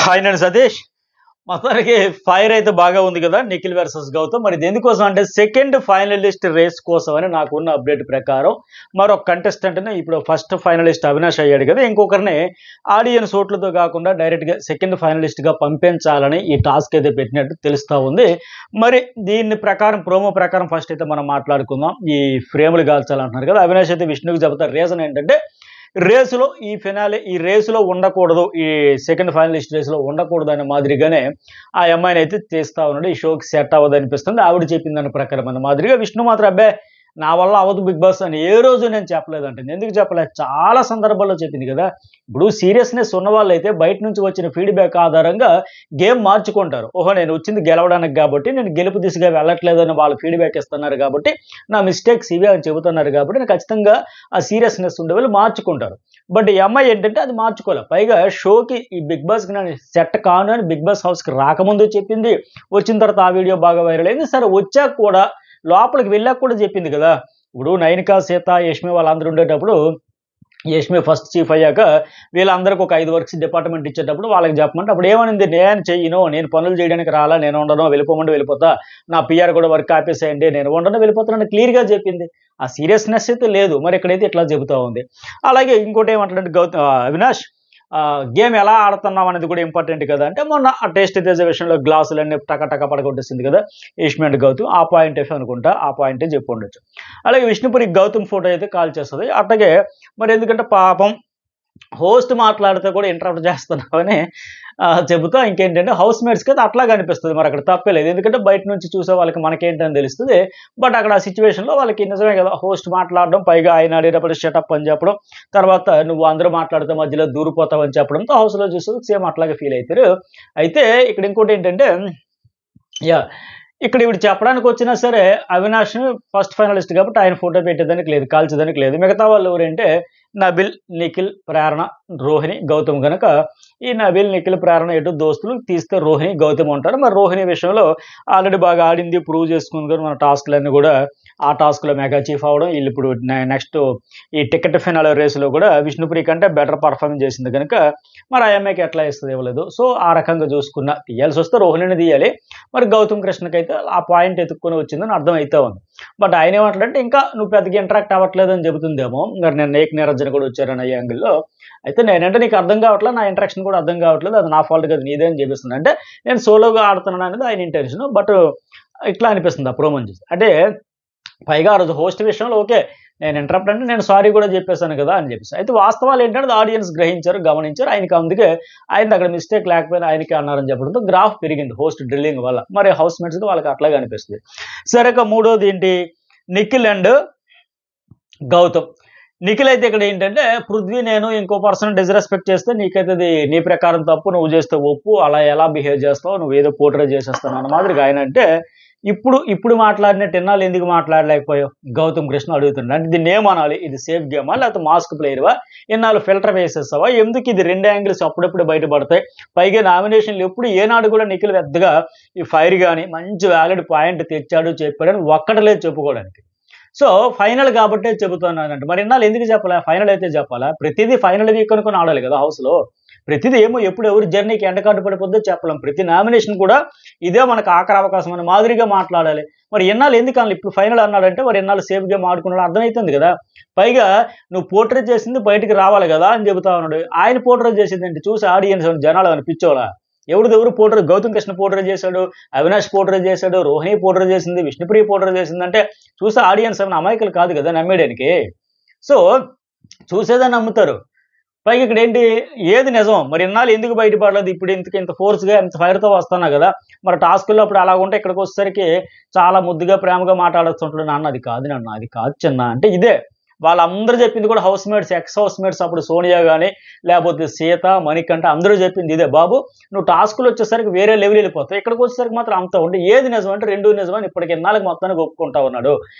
Hi నేను సతీష్. మొత్తానికి fire అయితే బాగా ఉంది కదా నిఖిల్ వర్సెస్ గౌతమ్. మరి దేనికోసం అంటే సెకండ్ ఫైనలిస్ట్ రేస్ కోసం అని నాకున్న అప్డేట్ ప్రకారం మరో కంటెస్టెంట్ ని ఇప్పుడు ఫస్ట్ ఫైనలిస్ట్ అవినాష్ అయ్యాడు కదా, ఇంకొకరిని ఆడియన్స్ ఓట్లతో కాకుండా డైరెక్ట్ గా సెకండ్ ఫైనలిస్ట్ గా పంపించాలని ఈ టాస్క్ అయితే పెట్టినట్టు తెలుస్తా ఉంది. మరి దీని ప్రకారం ప్రోమో ప్రకారం ఫస్ట్ అయితే మనం మాట్లాడుకుందాం. ఈ ఫ్రేములు కాల్చాలంటున్నారు కదా, అవినాష్ అయితే విష్ణుకి చెబుతారు. రీజన్ ఏంటంటే రేసులో ఈ రేసులో ఉండకూడదు, ఈ సెకండ్ ఫైనలిస్ట్ రేసులో ఉండకూడదు అనే మాదిరిగానే ఆ అమ్మాయిని అయితే తీస్తా ఉన్నాడు. ఈ షోకి సెట్ అవ్వదు అనిపిస్తుంది. ఆవిడ చెప్పిన దాని ప్రకారం అన్న మాదిరిగా విష్ణు మాత్రం అబ్బాయి నా వల్ల అవ్వదు బిగ్ బాస్ అని ఏ రోజు నేను చెప్పలేదంటే. ఎందుకు చెప్పలేదు? చాలా సందర్భాల్లో చెప్పింది కదా. ఇప్పుడు సీరియస్నెస్ ఉన్న వాళ్ళు అయితే బయట నుంచి వచ్చిన ఫీడ్బ్యాక్ ఆధారంగా గేమ్ మార్చుకుంటారు. ఓహో నేను వచ్చింది గెలవడానికి కాబట్టి, నేను గెలుపు దిశగా వెళ్ళట్లేదని వాళ్ళు ఫీడ్బ్యాక్ ఇస్తున్నారు కాబట్టి, నా మిస్టేక్స్ ఇవే అని చెబుతున్నారు కాబట్టి నేను ఖచ్చితంగా ఆ సీరియస్నెస్ ఉండే వాళ్ళు మార్చుకుంటారు. బట్ ఈ అమ్మాయి ఏంటంటే అది మార్చుకోవాలి. పైగా షోకి ఈ బిగ్ బాస్కి నేను సెట్ కాను అని బిగ్ బాస్ హౌస్కి రాకముందు చెప్పింది. వచ్చిన తర్వాత ఆ వీడియో బాగా వైరల్ అయింది. సరే వచ్చాక కూడా లోపలికి వెళ్ళాక కూడా చెప్పింది కదా. ఇప్పుడు నైనికా, సీత, యష్మి వాళ్ళందరూ ఉండేటప్పుడు యష్మి ఫస్ట్ చీఫ్ అయ్యాక వీళ్ళందరికీ ఒక 5 వర్క్స్ డిపార్ట్మెంట్ ఇచ్చేటప్పుడు వాళ్ళకి చెప్పమంటే అప్పుడు ఏమనింది, నేను చెయ్యను, నేను పనులు చేయడానికి రాలా, నేను ఉండను, వెళ్ళిపోమంటే వెళ్ళిపోతా, నా పిఆర్ కూడా వర్క్ ఆపేసేయండి, నేను ఉండను వెళ్ళిపోతానని క్లియర్గా చెప్పింది. ఆ సీరియస్నెస్ అయితే లేదు. మరి ఇక్కడైతే ఇట్లా చెబుతూ ఉంది. అలాగే ఇంకోటి ఏమంటాడంటే అవినాష్, గేమ్ ఎలా ఆడుతున్నాం అనేది కూడా ఇంపార్టెంట్ కదా. అంటే మొన్న ఆ టేస్ట్ తేజ విషయంలో గ్లాసులన్నీ టక పడగొట్టేసింది కదా యష్మి అండ్ గౌతమ్. ఆ పాయింట్ అనుకుంటా, ఆ పాయింటే చెప్పి ఉండొచ్చు. అలాగే విష్ణుపురి గౌతమ్ ఫోటో అయితే కాల్ చేస్తుంది. అట్లాగే మరి ఎందుకంటే పాపం హోస్ట్ మాట్లాడితే కూడా ఇంటరప్ట్ చేస్తున్నామని చెబుతా. ఇంకేంటంటే హౌస్ మేట్స్కి అయితే అట్లా కనిపిస్తుంది. మరి అక్కడ తప్పలేదు, ఎందుకంటే బయట నుంచి చూసే వాళ్ళకి మనకేంటని తెలుస్తుంది. బట్ అక్కడ ఆ సిచ్యువేషన్లో వాళ్ళకి నిజమే కదా హోస్ట్ మాట్లాడడం, పైగా ఆయన అడిగినప్పుడు షటప్ అని చెప్పడం, తర్వాత నువ్వు అందరూ మాట్లాడితే మధ్యలో దూరిపోతావు అని చెప్పడంతో హౌస్లో చూస్తే సేమ్ అట్లాగే ఫీల్ అవుతారు. అయితే ఇక్కడ ఇంకోటి ఏంటంటే ఇక్కడ ఇవి చెప్పడానికి వచ్చినా సరే అవినాష్ ఫస్ట్ ఫైనలిస్ట్ కాబట్టి ఆయన ఫోటో పెట్టేదానికి లేదు, కాల్చేదానికి లేదు. మిగతా వాళ్ళు ఎవరంటే నబిల్, నిఖిల్, ప్రేరణ, రోహిణి, గౌతమ్ కనుక ఈ నబిల్, నిఖిల్, ప్రేరణ ఎటు దోస్తులు తీస్తే రోహిణి, గౌతమ్ ఉంటారు. మరి రోహిణి విషయంలో ఆల్రెడీ బాగా ఆడింది, ప్రూవ్ చేసుకుంది కదా. మన టాస్క్లన్నీ కూడా ఆ టాస్క్లో మెగా చీఫ్ అవ్వడం, వీళ్ళు ఇప్పుడు నెక్స్ట్ ఈ టికెట్ ఫైనల్ రేసులో కూడా విష్ణుప్రియ కంటే బెటర్ పర్ఫార్మెన్స్ చేసింది కనుక మరి ఆ అమ్మాయికి ఎట్లా ఇస్తుంది, ఇవ్వలేదు. సో ఆ రకంగా చూసుకున్న తీయాల్సి వస్తే రోహిణిని తీయాలి. మరి గౌతమ్ కృష్ణకి అయితే ఆ పాయింట్ ఎత్తుక్కొని వచ్చిందని అర్థమైతే ఉంది. బట్ ఆయన ఏమంటాడంటే ఇంకా నువ్వు పెద్దగా ఇంటరాక్ట్ అవ్వట్లేదు అని చెబుతుందేమో. మరి నేను ఏక్ నీరజన కూడా వచ్చారని ఈ యాంగిల్లో. అయితే నేనంటే నీకు అర్థం కావట్లేదు, నా ఇంటరాక్షన్ కూడా అర్థం కావట్లేదు, అది నా ఫాల్ట్ కదా నీదే అని చెప్పిస్తుంది. అంటే నేను సోలోగా ఆడుతున్నాను అనేది ఆయన ఇంటెన్షన్. బట్ ఇట్లా అనిపిస్తుంది ఆ ప్రోమోని చూసి. అంటే పైగా ఆ రోజు హోస్ట్ విషయంలో ఓకే నేను ఇంటరప్ట్ అంటే నేను సారీ కూడా చెప్పేశాను కదా అని చెప్పేసి. అయితే వాస్తవాలు ఏంటంటే ఆడియన్స్ గ్రహించారు, గమనించారు. ఆయనకి అందుకే ఆయన అక్కడ మిస్టేక్ లేకపోయినా ఆయనకి అన్నారని చెప్పడంతో గ్రాఫ్ పెరిగింది హోస్ట్ డ్రిల్లింగ్ వల్ల. మరి హౌస్ మేట్స్కి వాళ్ళకి అట్లాగే అనిపిస్తుంది. సరే మూడోది ఏంటి, నిఖిల్ అండ్ గౌతమ్. నిఖిల్ అయితే ఇక్కడ ఏంటంటే పృథ్వీ నేను ఇంకో పర్సన్ డిస్రెస్పెక్ట్ చేస్తే నీకైతే అది నీ ప్రకారం తప్పు, నువ్వు చేస్తే ఒప్పు, అలా ఎలా బిహేవ్ చేస్తావు, నువ్వు ఏదో పోర్ట్రే చేసేస్తావు అన్న మాదిరిగా ఆయన అంటే ఇప్పుడు మాట్లాడినట్టు ఎన్నాళ్ళు ఎందుకు మాట్లాడలేకపోయావు గౌతమ్ కృష్ణ అడుగుతున్నాడు. అంటే దీన్ని ఏమనాలి, ఇది సేఫ్ గేమా లేకపోతే మాస్క్ ప్లేయర్వా, ఎన్నాళ్ళు ఫిల్టర్ వేసేస్తావా, ఎందుకు ఇది 2 యాంగిల్స్ అప్పుడప్పుడు బయటపడతాయి. పైగా నామినేషన్లు ఎప్పుడు ఏనాడు కూడా నిఖిల్ పెద్దగా ఈ ఫైర్ కానీ మంచి వ్యాలిడ్ పాయింట్ తెచ్చాడు చెప్పాడని ఒక్కడలేదు చెప్పుకోవడానికి. సో ఫైనల్ కాబట్టే చెబుతున్నానంటే మరి ఇన్నాళ్ళు ఎందుకు చెప్పాలా, ఫైనల్ అయితే చెప్పాలా, ప్రతిదీ ఫైనల్ వీక్ అనుకుని ఆడాలి కదా హౌస్లో. ప్రతిదీ ఏమో ఎప్పుడు ఎవరి జర్నీకి ఎండకాటు పడిపోద్దో చెప్పలేం. ప్రతి నామినేషన్ కూడా ఇదే మనకు ఆఖరి అవకాశం అని మాదిరిగా మాట్లాడాలి. మరి ఎన్నాళ్ళు ఎందుకు అన్నాడు, ఇప్పుడు ఫైనల్ అన్నాడంటే మరి ఎన్నాళ్ళు సేఫ్ గేమ్ ఆడుకున్నాడు అర్థమవుతుంది కదా. పైగా నువ్వు పోర్ట్రేట్ చేసింది బయటికి రావాలి కదా అని చెబుతా ఉన్నాడు. ఆయన పోర్ట్రేట్ చేసింది అంటే చూసి ఆడియన్స్ జనాలు అనిపించోలా. ఎవరు పోర్ట్రేట్, గౌతమ్ కృష్ణ పోర్ట్రేట్ చేశాడు, అవినాష్ పోర్ట్రేట్ చేశాడు, రోహిణి పోర్ట్రేట్ చేసింది, విష్ణుప్రియ పోర్ట్రేట్ చేసింది అంటే చూసి ఆడియన్స్ ఏమైనా అమాయకులు కాదు కదా నమ్మేయడానికి. సో చూసేదే నమ్ముతారు. పైగా ఇక్కడ ఏంటి, ఏది నిజం, మరి ఇన్నాళ్ళు ఎందుకు బయటపడలేదు, ఇప్పుడు ఇంత ఫోర్స్గా ఇంత ఫైర్తో వస్తున్నా కదా. మరి టాస్కుల్లో అప్పుడు అలా ఉంటే ఇక్కడికి వచ్చేసరికి చాలా ముద్దుగా ప్రేమగా మాట్లాడుతుంటాడు. నాన్న అది కాదు, నాన్న అది కాదు చిన్న అంటే ఇదే వాళ్ళందరూ చెప్పింది కూడా house mates, X house mates, అప్పుడు సోనియా కానీ లేకపోతే సీత, మణికంఠ అందరూ చెప్పింది ఇదే. బాబు నువ్వు టాస్కులు వచ్చేసరికి వేరే లెవెల్ వెళ్ళిపోతావు, ఇక్కడికి వచ్చేసరికి మాత్రం అంతా ఉంటే ఏది నిజం అంటే 2 నిజమని ఇప్పటికి ఎన్నాళ్ళకి మొత్తానికి ఒప్పుకుంటా ఉన్నాడు.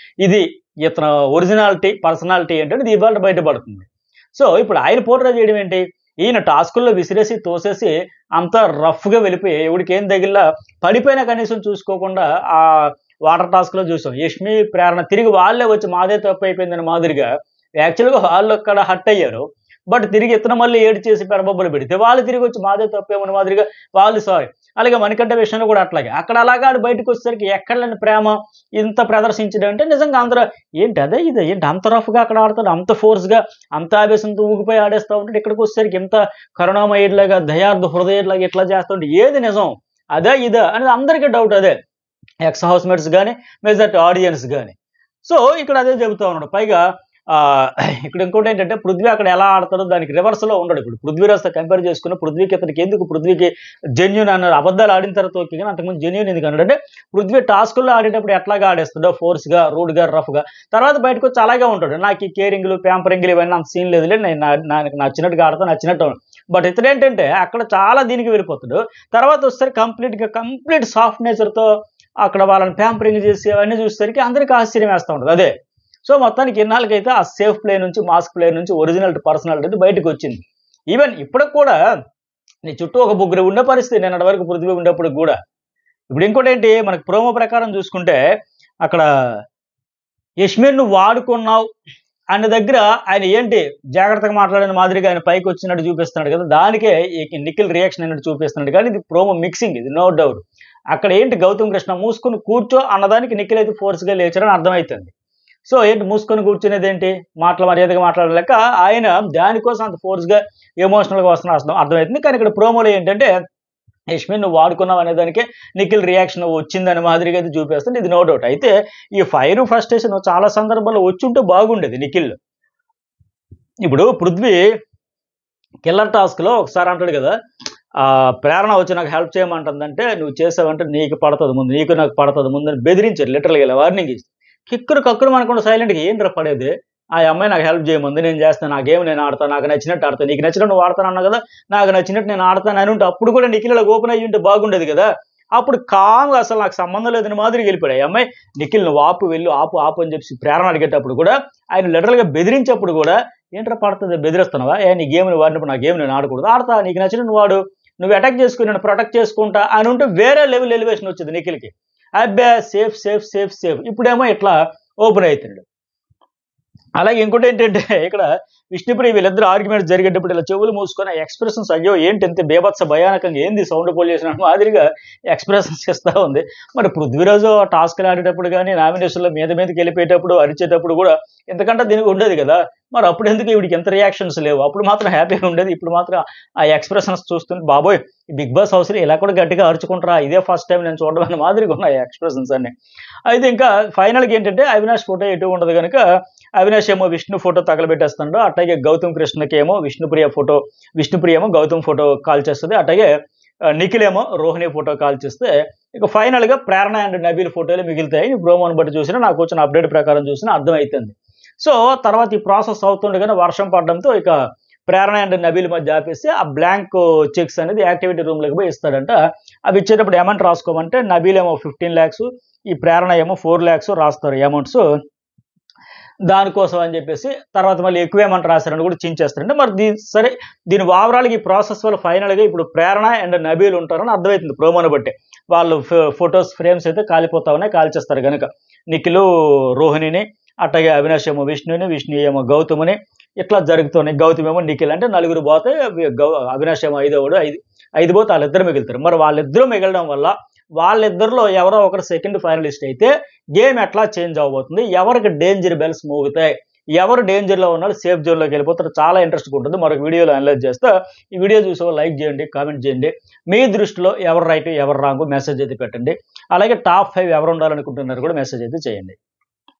ఇది ఇతను ఒరిజినాలిటీ, పర్సనాలిటీ ఏంటంటే ఇది ఇవాళ బయటపడుతుంది. సో ఇప్పుడు ఆయన పోర్ట్రేట్ చేయడం ఏంటి, ఈయన టాస్కుల్లో విసిరేసి తోసేసి అంత రఫ్గా వెళ్ళిపోయి ఎవడికి ఏం తగిలిలా పడిపోయినా కనీసం చూసుకోకుండా ఆ వాటర్ టాస్క్లో చూసాం. యష్మి, ప్రేరణ తిరిగి వాళ్ళే వచ్చి మాదే తప్పు అయిపోయిందని మాదిరిగా యాక్చువల్గా వాళ్ళు అక్కడ హట్ అయ్యారు. బట్ తిరిగి ఇతను మళ్ళీ ఏడు చేసి పెడబొబ్బలు పెడితే వాళ్ళు తిరిగి వచ్చి మాదే తప్పేమని మాదిరిగా వాళ్ళు సారీ. అలాగే మణికంఠ విషయంలో కూడా అట్లాగే అక్కడ అలాగా ఆడు బయటకు వచ్చేసరికి ఎక్కడ లేని ప్రేమ ఇంత ప్రదర్శించడం అంటే నిజంగా అందరూ ఏంటి అదే ఇదే ఏంటి అంత రఫ్గా అక్కడ ఆడతాడు, అంత ఫోర్స్గా అంత ఆవేశంతో ఊగిపోయి ఆడేస్తూ ఉంటాడు, ఇక్కడికి వచ్చేసరికి ఇంత కరుణామయుడిలాగా దయార్థ హృదయుడిలాగా ఇట్లా చేస్తుంటే ఏది నిజం అదే ఇదా అనేది అందరికీ డౌట్. అదే ఎక్స్ హౌస్మేట్స్ కానీ మెజార్టీ ఆడియన్స్ కానీ. సో ఇక్కడ అదే చెబుతా ఉన్నాడు. పైగా ఇక్కడ ఇంకోటి ఏంటంటే పృథ్వీ అక్కడ ఎలా ఆడతాడో దానికి రివర్స్లో ఉండడు. ఇప్పుడు పృథ్వీరాజ్తో కంపేర్ చేసుకున్న పృథ్వీకి ఇతనికి ఎందుకు పృథ్వీకి జెన్యూన్ అన్నారు, అబద్ధాలు ఆడిన తర్వాత ఓకే కానీ అంతకుముందు జెన్యూన్ ఎందుకు అన్నాడు అంటే పృథ్వీ టాస్కుల్లో ఆడేటప్పుడు ఎట్లాగా ఆడేస్తాడో ఫోర్స్గా రూడ్గా రఫ్గా, తర్వాత బయటకు వచ్చి అలాగే ఉంటాడు. నాకు ఈ కేరింగ్లు ప్యాంపరింగ్లు ఇవన్నీ అంత సీన్ లేదులే, నేను నాకు నచ్చినట్టుగా ఆడతాను నచ్చినట్టు. బట్ ఇతడు ఏంటంటే అక్కడ చాలా దీనికి వెళ్ళిపోతాడు, తర్వాత వస్తారు కంప్లీట్ సాఫ్ట్ నేచర్తో అక్కడ వాళ్ళని ప్యాంపరింగ్ చేసి అవన్నీ చూసేసరికి అందరికీ ఆశ్చర్యం వేస్తూ ఉంటుంది. అదే సో మొత్తానికి ఇన్నాళ్ళకైతే ఆ సేఫ్ ప్లే నుంచి మాస్క్ ప్లే నుంచి ఒరిజినల్ పర్సనాలిటీ బయటకు వచ్చింది. ఈవెన్ ఇప్పటికి కూడా నీ చుట్టూ ఒక ముగ్గురు ఉండే పరిస్థితి నిన్నటి వరకు పృథ్వీ ఉండేప్పుడు కూడా. ఇప్పుడు ఇంకోటి ఏంటి మనకు ప్రోమో ప్రకారం చూసుకుంటే అక్కడ యష్మిన్ నువ్వు వాడుకున్నావు అన్న దగ్గర ఆయన ఏంటి జాగ్రత్తగా మాట్లాడిన మాదిరిగా ఆయన పైకి వచ్చినట్టు చూపిస్తున్నాడు కదా, దానికే నిఖిల్ రియాక్షన్ అయినట్టు చూపిస్తున్నాడు. కానీ ఇది ప్రోమో మిక్సింగ్, ఇది నో డౌట్. అక్కడ ఏంటి గౌతమ్ కృష్ణ మూసుకొని కూర్చో అన్నదానికి నిఖిల్ అయితే ఫోర్స్గా లేచాడని అర్థమవుతుంది. సో ఏంటి మూసుకొని కూర్చునేది ఏంటి మర్యాదగా మాట్లాడలేక ఆయన దానికోసం అంత ఫోర్స్గా ఎమోషనల్గా వస్తున్న అర్థమవుతుంది. కానీ ఇక్కడ ప్రోమోలో ఏంటంటే యష్మిన్ నువ్వు వాడుకున్నావు అనేదానికే నిఖిల్ రియాక్షన్ వచ్చిందని మాదిరిగా అయితే చూపిస్తుంది. ఇది నో డౌట్. అయితే ఈ ఫైర్ ఫ్రస్ట్రేషన్ చాలా సందర్భాల్లో వచ్చుంటే బాగుండేది నిఖిల్. ఇప్పుడు పృథ్వీ కిల్లర్ టాస్క్లో ఒకసారి అంటాడు కదా, ప్రేరణ వచ్చి నాకు హెల్ప్ చేయమంటుందంటే నువ్వు చేసావంటే నీకు పడుతుంది ముందు, నీకు నాకు పడుతుంది ముందు అని బెదిరించారు లిటరల్గా, ఇలా వార్నింగ్ ఇచ్చి. కక్కురు మనకుండా సైలెంట్గా ఏంట్రా పడేది, ఆ అమ్మాయి నాకు హెల్ప్ చేయమంది, నేను చేస్తాను, నా గేమ్ నేను ఆడతాను, నాకు నచ్చినట్టు ఆడతాను, నీకు నచ్చినట్టు నువ్వు ఆడతాను అన్నా కదా, నాకు నచ్చినట్టు నేను ఆడతాను అని ఉంటే అప్పుడు కూడా నిఖిల్ ఓపెన్ అయ్యి ఉంటే బాగుండేది కదా. అప్పుడు కామ్గా అసలు నాకు సంబంధం లేదని మాదిరి వెళ్ళిపోయాడు. ఆ అమ్మాయి నిఖిల్ నువ్వు ఆపు వెళ్ళు ఆపు అని చెప్పి ప్రేరణ అడిగేటప్పుడు కూడా ఆయన లిటరల్గా బెదిరించేప్పుడు కూడా ఏంట్రా పడుతుంది బెదిరిస్తున్నావా, నీ గేమ్ నువ్వు ఆడినప్పుడు నా గేమ్ నేను ఆడకూడదు, ఆడతా, నీకు నచ్చినట్టు నువ్వు వాడు, నువ్వు అటాక్ చేసుకుని నేను ప్రొటెక్ట్ చేసుకుంటా అని ఉంటే వేరే లెవెల్ ఎలివేషన్ వచ్చింది నిఖిల్కి. అబ్బే సేఫ్ సేఫ్ సేఫ్ సేఫ్. ఇప్పుడేమో ఇట్లా ఓపెన్ అవుతున్నాడు. అలాగే ఇంకోటి ఏంటంటే ఇక్కడ విష్ణుప్రియ వీళ్ళిద్దరు ఆర్గ్యుమెంట్స్ జరిగేటప్పుడు ఇలా చెవులు మూసుకొని ఎక్స్ప్రెషన్స్ అయ్యో ఏంటి ఎంత బేభత్స భయానకంగా ఏంది సౌండ్ పొల్యూషన్ మాదిరిగా ఎక్స్ప్రెషన్స్ ఇస్తూ ఉంది. మరి పృథ్వీరాజు టాస్క్లు ఆడేటప్పుడు కానీ నామినేషన్లో మీదకి వెళ్ళిపోయేటప్పుడు అరిచేటప్పుడు కూడా ఎంతకంటే దీనికి ఉండేది కదా, మరి అప్పుడు ఎందుకు ఇవిడికి ఎంత రియాక్షన్స్ లేవు, అప్పుడు మాత్రం హ్యాపీగా ఉండేది, ఇప్పుడు మాత్రం ఆ ఎక్స్ప్రెషన్స్ చూస్తుంది బాబోయ్ బిగ్ బాస్ హౌస్లో ఇలా కూడా గట్టిగా అరుచుకుంటారా, ఇదే ఫస్ట్ టైం నేను చూడడం అనే మాదిరిగా ఉన్నాయి ఎక్స్ప్రెషన్స్ అన్ని. అయితే ఇంకా ఫైనల్గా ఏంటంటే అవినాష్ ఫోటో ఎటు ఉండదు కనుక అవినాష్ ఏమో విష్ణు ఫోటో తగలబెట్టేస్తాడు, అట్లాగే గౌతమ్ కృష్ణకి ఏమో విష్ణుప్రియ ఏమో గౌతమ్ ఫోటో కాల్ చేస్తుంది, అట్లాగే నిఖిల్ ఏమో రోహిణి ఫోటో కాల్ చేస్తే ఇక ఫైనల్గా ప్రేరణ అండ్ నబీల్ ఫోటోలు మిగులుతాయి. ప్రోమోని బట్టి చూసినా నాకు వచ్చిన అప్డేట్ ప్రకారం చూసినా అర్థమవుతుంది. సో తర్వాత ఈ ప్రాసెస్ అవుతుండగానే వర్షం పడడంతో ఇక ప్రేరణ అండ్ నబీల్ మధ్య ఆపేసి ఆ బ్లాంక్ చెక్స్ అనేది యాక్టివిటీ రూమ్లోకి పోయి ఇస్తాడంట. అవి ఇచ్చేటప్పుడు అమౌంట్ రాసుకోమంటే నబీల్ ఏమో 15 lakhs, ఈ ప్రేరణ ఏమో 4 lakhs రాస్తారు అమౌంట్స్ దానికోసం అని చెప్పేసి. తర్వాత మళ్ళీ ఎక్కువ అమౌంట్ రాశారని కూడా చించేస్తారంటే మరి సరే దీని ఓవరాల్గా ఈ ప్రాసెస్ వల్ల ఫైనల్గా ఇప్పుడు ప్రేరణ అండ్ నబీల్ ఉంటారని అర్థమవుతుంది ప్రోమోని బట్టి. వాళ్ళు ఫొటోస్ ఫ్రేమ్స్ అయితే కాలిపోతా ఉన్నాయి, కాల్చేస్తారు కనుక నిఖిల్ రోహిణిని, అట్లాగే అవినాష్ ఏమో విష్ణు ఏమో గౌతమ్ని, ఇట్లా జరుగుతున్నాయి. గౌతమ్ ఏమో నిఖిల్ అంటే నలుగురు పోతే అవినాష్ ఏమో ఐదు పోతే వాళ్ళిద్దరు మిగులుతారు. మరి వాళ్ళిద్దరూ మిగలడం వల్ల వాళ్ళిద్దరిలో ఎవరో ఒకరు సెకండ్ ఫైనలిస్ట్ అయితే గేమ్ ఎట్లా చేంజ్ అవబోతుంది, ఎవరికి డేంజర్ బెల్స్ మోగుతాయి, ఎవరు డేంజర్లో ఉన్నాడు సేఫ్ జోన్లోకి వెళ్ళిపోతారు, చాలా ఇంట్రెస్ట్గా ఉంటుంది. మరొక వీడియోలో అనలైజ్ చేస్తా. ఈ వీడియో చూసే లైక్ చేయండి, కామెంట్ చేయండి, మీ దృష్టిలో ఎవరు రైట్ ఎవరు రాంగ్ మెసేజ్ అయితే పెట్టండి. అలాగే టాప్ 5 ఎవరు ఉండాలనుకుంటున్నారు కూడా మెసేజ్ అయితే చేయండి.